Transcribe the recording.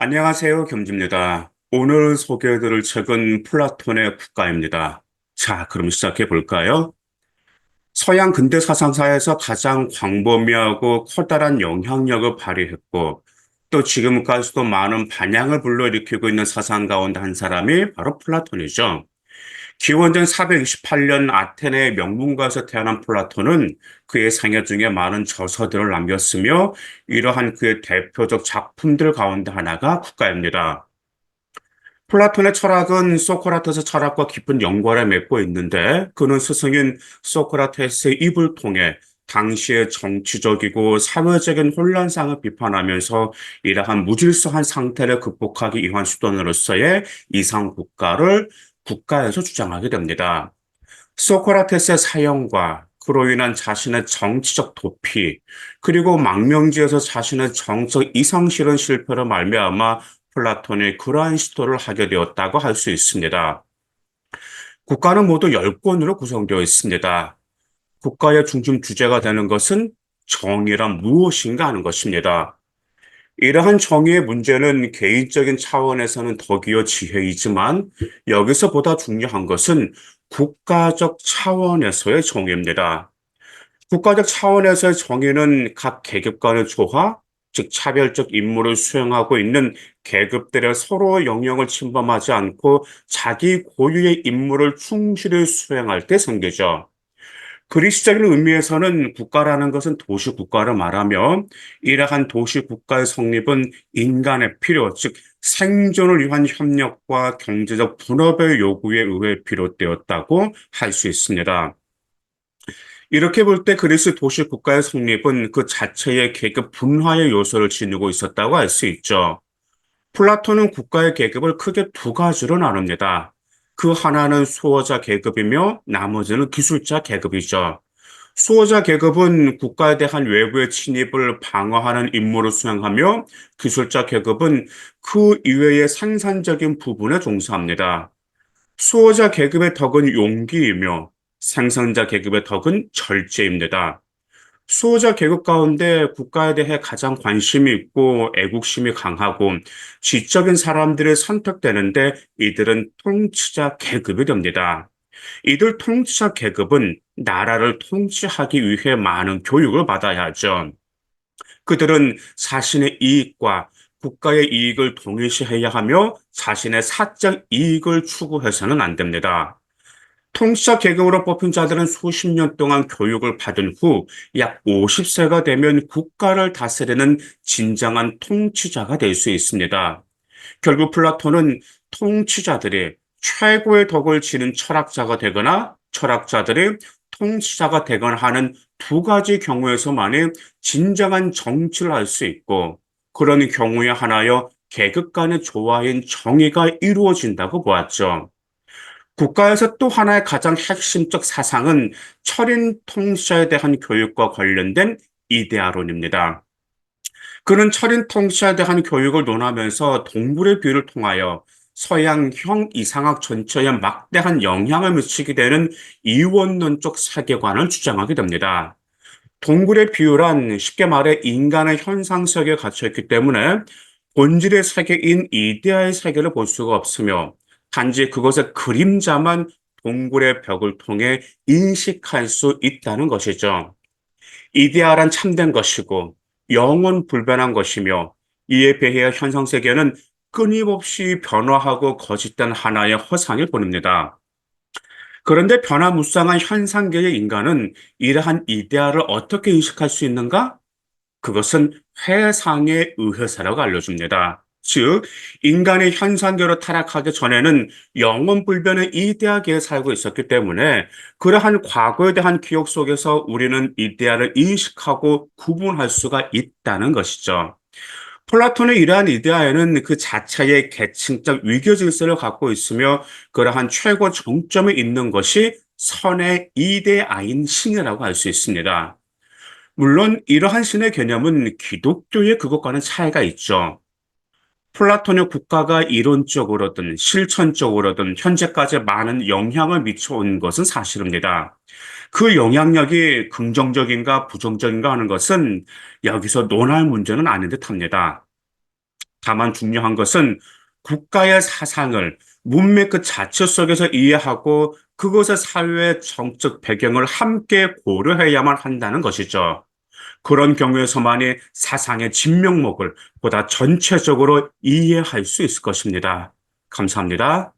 안녕하세요, 겸지입니다. 오늘 소개해드릴 책은 플라톤의 국가입니다. 자, 그럼 시작해 볼까요? 서양 근대 사상사에서 가장 광범위하고 커다란 영향력을 발휘했고, 또 지금까지도 많은 반향을 불러일으키고 있는 사상 가운데 한 사람이 바로 플라톤이죠. 기원전 428년 아테네의 명문가에서 태어난 플라톤은 그의 생애 중에 많은 저서들을 남겼으며, 이러한 그의 대표적 작품들 가운데 하나가 국가입니다. 플라톤의 철학은 소크라테스 철학과 깊은 연관을 맺고 있는데, 그는 스승인 소크라테스의 입을 통해 당시의 정치적이고 사회적인 혼란상을 비판하면서 이러한 무질서한 상태를 극복하기 위한 수단으로서의 이상 국가를 국가에서 주장하게 됩니다. 소크라테스의 사형과 그로 인한 자신의 정치적 도피, 그리고 망명지에서 자신의 정적 이상실현 실패로 말미암아 플라톤이 그러한 시도를 하게 되었다고 할 수 있습니다. 국가는 모두 10권으로 구성되어 있습니다. 국가의 중심 주제가 되는 것은 정의란 무엇인가 하는 것입니다. 이러한 정의의 문제는 개인적인 차원에서는 덕이요 지혜이지만, 여기서 보다 중요한 것은 국가적 차원에서의 정의입니다. 국가적 차원에서의 정의는 각 계급 간의 조화, 즉 차별적 임무를 수행하고 있는 계급들의 서로 영역을 침범하지 않고 자기 고유의 임무를 충실히 수행할 때 생기죠. 그리스적인 의미에서는 국가라는 것은 도시 국가를 말하며, 이러한 도시 국가의 성립은 인간의 필요, 즉 생존을 위한 협력과 경제적 분업의 요구에 의해 비롯되었다고 할 수 있습니다. 이렇게 볼 때 그리스 도시 국가의 성립은 그 자체의 계급 분화의 요소를 지니고 있었다고 할 수 있죠. 플라톤은 국가의 계급을 크게 두 가지로 나눕니다. 그 하나는 수호자 계급이며 나머지는 기술자 계급이죠. 수호자 계급은 국가에 대한 외부의 침입을 방어하는 임무를 수행하며, 기술자 계급은 그 이외의 생산적인 부분에 종사합니다. 수호자 계급의 덕은 용기이며 생산자 계급의 덕은 절제입니다. 수호자 계급 가운데 국가에 대해 가장 관심이 있고 애국심이 강하고 지적인 사람들이 선택되는데, 이들은 통치자 계급이 됩니다. 이들 통치자 계급은 나라를 통치하기 위해 많은 교육을 받아야 하죠. 그들은 자신의 이익과 국가의 이익을 동일시해야 하며 자신의 사적 이익을 추구해서는 안 됩니다. 통치자 계급으로 뽑힌 자들은 수십 년 동안 교육을 받은 후 약 50세가 되면 국가를 다스리는 진정한 통치자가 될 수 있습니다. 결국 플라톤은 통치자들이 최고의 덕을 지닌 철학자가 되거나 철학자들이 통치자가 되거나 하는 두 가지 경우에서만이 진정한 정치를 할 수 있고, 그런 경우에 하나여 계급 간의 조화인 정의가 이루어진다고 보았죠. 국가에서 또 하나의 가장 핵심적 사상은 철인 통치자에 대한 교육과 관련된 이데아론입니다. 그는 철인 통치자에 대한 교육을 논하면서 동굴의 비유를 통하여 서양형 이상학 전체에 막대한 영향을 미치게 되는 이원론적 세계관을 주장하게 됩니다. 동굴의 비유란 쉽게 말해 인간의 현상 세계에 갇혀있기 때문에 본질의 세계인 이데아의 세계를 볼 수가 없으며, 단지 그것의 그림자만 동굴의 벽을 통해 인식할 수 있다는 것이죠. 이데아란 참된 것이고 영원 불변한 것이며, 이에 비해 현상 세계는 끊임없이 변화하고 거짓된 하나의 허상을 보냅니다. 그런데 변화무쌍한 현상계의 인간은 이러한 이데아를 어떻게 인식할 수 있는가? 그것은 회상의 의회사라고 알려줍니다. 즉, 인간이 현상계로 타락하기 전에는 영원불변의 이데아계에 살고 있었기 때문에, 그러한 과거에 대한 기억 속에서 우리는 이데아를 인식하고 구분할 수가 있다는 것이죠. 플라톤의 이러한 이데아에는 그 자체의 계층적 위교 질서를 갖고 있으며, 그러한 최고 정점에 있는 것이 선의 이데아인 신이라고 할 수 있습니다. 물론 이러한 신의 개념은 기독교의 그것과는 차이가 있죠. 플라톤의 국가가 이론적으로든 실천적으로든 현재까지 많은 영향을 미쳐온 것은 사실입니다. 그 영향력이 긍정적인가 부정적인가 하는 것은 여기서 논할 문제는 아닌 듯합니다. 다만 중요한 것은 국가의 사상을 문맥 그 자체 속에서 이해하고 그것의 사회의 정책 배경을 함께 고려해야만 한다는 것이죠. 그런 경우에서만이 사상의 진면목을 보다 전체적으로 이해할 수 있을 것입니다. 감사합니다.